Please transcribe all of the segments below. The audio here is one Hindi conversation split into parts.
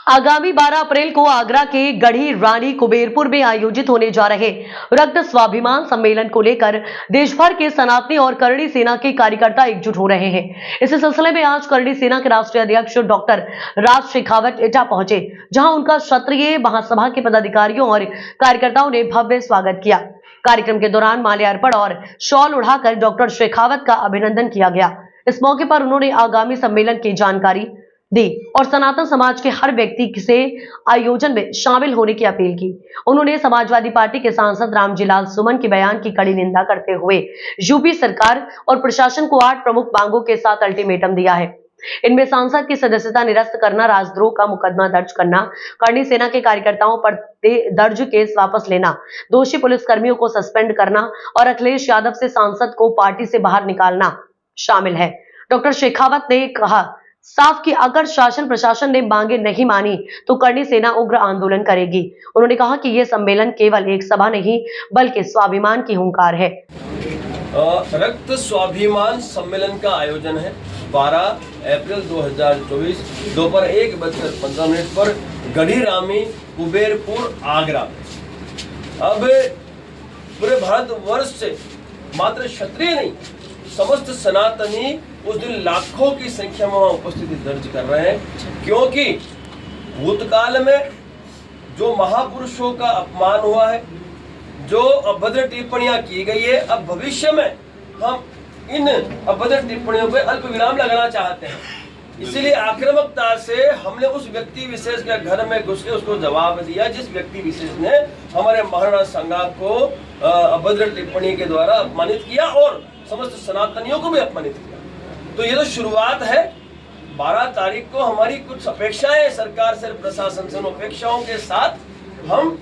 आगामी 12 अप्रैल को आगरा के गढ़ी रानी कुबेरपुर में आयोजित होने जा रहे रक्त स्वाभिमान सम्मेलन को लेकर देश भर के सनातनी और करणी सेना के कार्यकर्ता एकजुट हो रहे हैं। इसी सिलसिले में आज करणी सेना के राष्ट्रीय अध्यक्ष डॉक्टर राज शेखावत एटा पहुंचे, जहां उनका क्षत्रिय महासभा के पदाधिकारियों और कार्यकर्ताओं ने भव्य स्वागत किया। कार्यक्रम के दौरान माल्यार्पण और शॉल उड़ाकर डॉक्टर शेखावत का अभिनंदन किया गया। इस मौके पर उन्होंने आगामी सम्मेलन की जानकारी दी और सनातन समाज के हर व्यक्ति से आयोजन में शामिल होने की अपील की। उन्होंने समाजवादी पार्टी के सांसद रामजीलाल सुमन के बयान की कड़ी निंदा करते हुए यूपी सरकार और प्रशासन को 8 प्रमुख मांगों के साथ अल्टीमेटम दिया है। इनमें सांसद की सदस्यता निरस्त करना, राजद्रोह का मुकदमा दर्ज करना, करणी सेना के कार्यकर्ताओं पर दर्ज केस वापस लेना, दोषी पुलिसकर्मियों को सस्पेंड करना और अखिलेश यादव से सांसद को पार्टी से बाहर निकालना शामिल है। डॉक्टर शेखावत ने कहा साफ कि अगर शासन प्रशासन ने मांगे नहीं मानी तो करणी सेना उग्र आंदोलन करेगी। उन्होंने कहा कि यह सम्मेलन केवल एक सभा नहीं बल्कि स्वाभिमान की हुंकार है। रक्त स्वाभिमान सम्मेलन का आयोजन है 12 अप्रैल 2024 दोपहर 1:15 पर गढ़ी रानी कुबेरपुर आगरा में। अब पूरे भारतवर्ष से मात्र क्षत्रिय नहीं, समस्त सनातनी उस दिन लाखों की संख्या में वहां उपस्थिति दर्ज कर रहे हैं, क्योंकि भूतकाल में जो महापुरुषों का अपमान हुआ है, जो अभद्र टिप्पणियां की गई है, अब भविष्य में हम इन अभद्र टिप्पणियों पे अल्प विराम लगाना चाहते हैं। इसीलिए आक्रामकता से हमने उस व्यक्ति विशेष के घर में घुस के उसको जवाब दिया, जिस व्यक्ति विशेष ने हमारे महाराणा संघा को अभद्र टिप्पणी के द्वारा अपमानित किया और समस्त सनातनियों को भी अपमानित किया। तो ये तो शुरुआत है। 12 तारीख को हमारी कुछ अपेक्षाएं सरकार से, प्रशासन से, अपेक्षाओं के साथ हम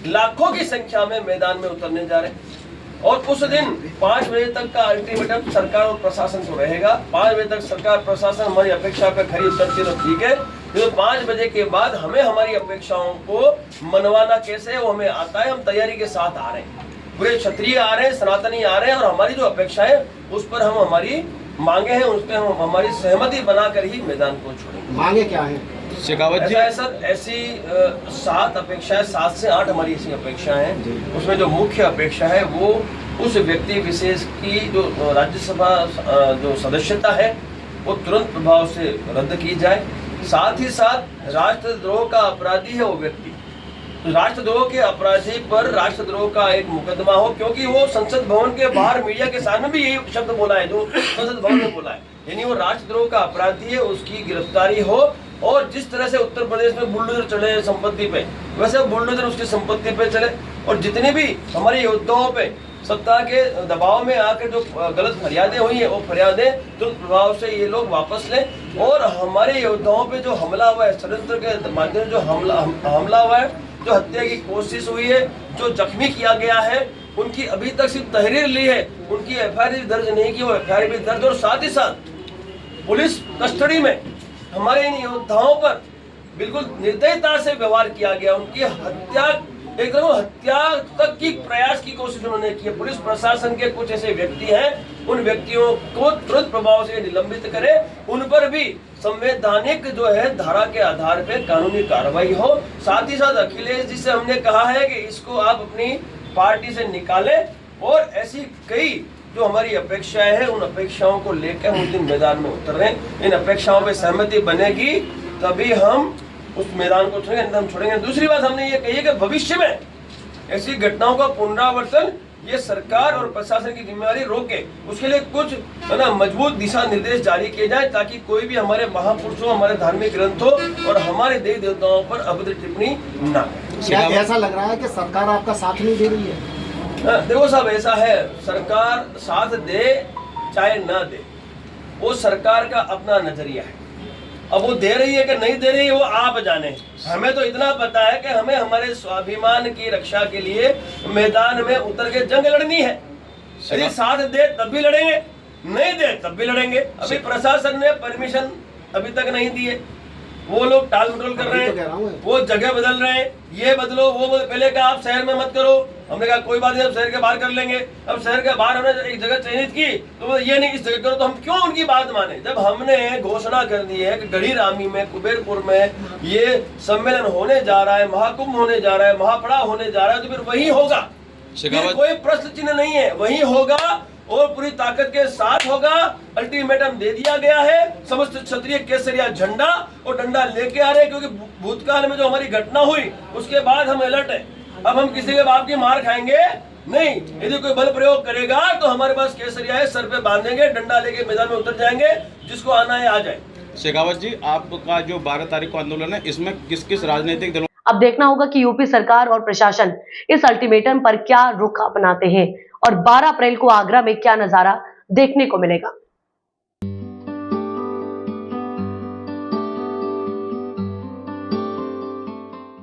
लाखों की संख्या में मैदान में उतरने जा रहे हैं और उस दिन 5 बजे तक का अल्टीमेटम सरकार और प्रशासन को रहेगा। 5 बजे तक सरकार प्रशासन हमारी अपेक्षा पे खरी उतरती तो ठीक है, तो 5 बजे के बाद हमें हमारी अपेक्षाओं को मनवाना कैसे वो हमें आता है। हम तैयारी के साथ आ रहे हैं, पूरे क्षत्रिय आ रहे हैं, सनातनी आ रहे हैं और हमारी जो अपेक्षा है उस पर हम हमारी मांगे हैं, उस पर हम हमारी सहमति बनाकर ही मैदान को छोड़ेंगे। मांगे क्या है शेखावत जी? ऐसा है सर, ऐसी 7 अपेक्षाएं, 7 से 8 हमारी ऐसी अपेक्षाएं हैं। उसमें जो मुख्य अपेक्षा है वो उस व्यक्ति विशेष की जो राज्यसभा जो सदस्यता है वो तुरंत प्रभाव से रद्द की जाए। साथ ही साथ राष्ट्रद्रोह का अपराधी है वो व्यक्ति, राष्ट्रद्रोह के अपराधी पर राष्ट्रद्रोह का एक मुकदमा हो, क्योंकि वो संसद भवन के बाहर मीडिया के सामने भी यही शब्द बोला है जो संसद भवन में बोला है, यानी वो राष्ट्रद्रोह का अपराधी है, उसकी गिरफ्तारी हो। और जिस तरह से उत्तर प्रदेश में बुलडोजर चले संपत्ति पे, वैसे बुलडोजर उसकी संपत्ति पे चले और जितने भी हमारे योद्धाओं पे सत्ता के दबाव में आकर जो गलत फरियादें हुई है वो फरियादें तुरंत प्रभाव से ये लोग वापस लें। और हमारे योद्धाओं पे जो हमला हुआ है, षड्यंत्र के माध्यम से जो हमला हुआ है, जो हत्या की कोशिश हुई है, जो जख्मी किया गया है, उनकी अभी तक सिर्फ तहरीर ली है, उनकी एफआईआर भी दर्ज नहीं की, वो एफआईआर भी दर्ज। और साथ ही साथ पुलिस कस्टडी में हमारे इन योद्धाओं पर बिल्कुल निर्दयता से व्यवहार किया गया, उनकी हत्या, एक हत्या तक की प्रयास की कोशिश उन्होंने की है। पुलिस प्रशासन के कुछ ऐसे व्यक्ति हैं, उन व्यक्तियों को तुरंत प्रभाव से निलंबित करें, उन पर भी संवैधानिक जो है धारा के आधार पे कानूनी कार्रवाई हो। साथ ही साथ अखिलेश जी से हमने कहा है कि इसको आप अपनी पार्टी से निकालें और ऐसी कई जो हमारी अपेक्षाएं हैं उन अपेक्षाओं को लेकर उस दिन मैदान में उतर रहे हैं। इन अपेक्षाओं पे सहमति बनेगी तभी हम उस मैदान को छोड़ेंगे, हम छोड़ेंगे। दूसरी बात हमने ये कही है कि भविष्य में ऐसी घटनाओं का पुनरावर्तन ये सरकार और प्रशासन की जिम्मेदारी रोके, उसके लिए कुछ है ना मजबूत दिशा निर्देश जारी किए जाए ताकि कोई भी हमारे महापुरुषों, हमारे धार्मिक ग्रंथों और हमारे देवी देवताओं पर अभद्र टिप्पणी न करे। ऐसा लग रहा है कि सरकार आपका साथ नहीं दे रही है? देखो साहब, ऐसा है, सरकार साथ दे चाहे ना दे, वो सरकार का अपना नजरिया है। अब वो दे रही है कि नहीं दे रही है वो आप जाने। हमें तो इतना पता है कि हमें हमारे स्वाभिमान की रक्षा के लिए मैदान में उतर के जंग लड़नी है। यदि साथ दे तब भी लड़ेंगे, नहीं दे तब भी लड़ेंगे। अभी प्रशासन ने परमिशन अभी तक नहीं दी है, वो लोग टाल मटोल कर रहे वही तो कह रहा हूँ। हैं, वो जगह बदल रहे हैं, ये बदलो वो बदलो। पहले कहा आप शहर में मत करो, हमने कहा कोई बात नहीं, अब शहर के बाहर कर लेंगे। अब शहर के बाहर हमने एक जगह चयनित की तो वो ये नहीं इस जगह करो, तो हम क्यों उनकी बात माने? जब हमने घोषणा कर दी है कि गढ़ी रामी में, कुबेरपुर में ये सम्मेलन होने जा रहा है, महाकुंभ होने जा रहा है, महापड़ाव होने जा रहा है, तो फिर वही होगा, फिर कोई प्रश्न चिन्ह नहीं है, वही होगा और पूरी ताकत के साथ होगा। अल्टीमेटम दे दिया गया है, समस्त क्षत्रिय केसरिया झंडा और डंडा लेके आ रहे हैं, क्योंकि भूतकाल में जो हमारी घटना हुई उसके बाद हम अलर्ट है। अब हम किसी के बाप की मार खाएंगे नहीं, यदि कोई बल प्रयोग करेगा तो हमारे पास केसरिया है, सर पे बांधेंगे, डंडा लेके मैदान में उतर जाएंगे, जिसको आना है आ जाए। शेखावत जी, आपका जो 12 तारीख को आंदोलन है, इसमें किस किस राजनीतिक दलों अब देखना होगा कि यूपी सरकार और प्रशासन इस अल्टीमेटम पर क्या रुख अपनाते हैं और 12 अप्रैल को आगरा में क्या नजारा देखने को मिलेगा।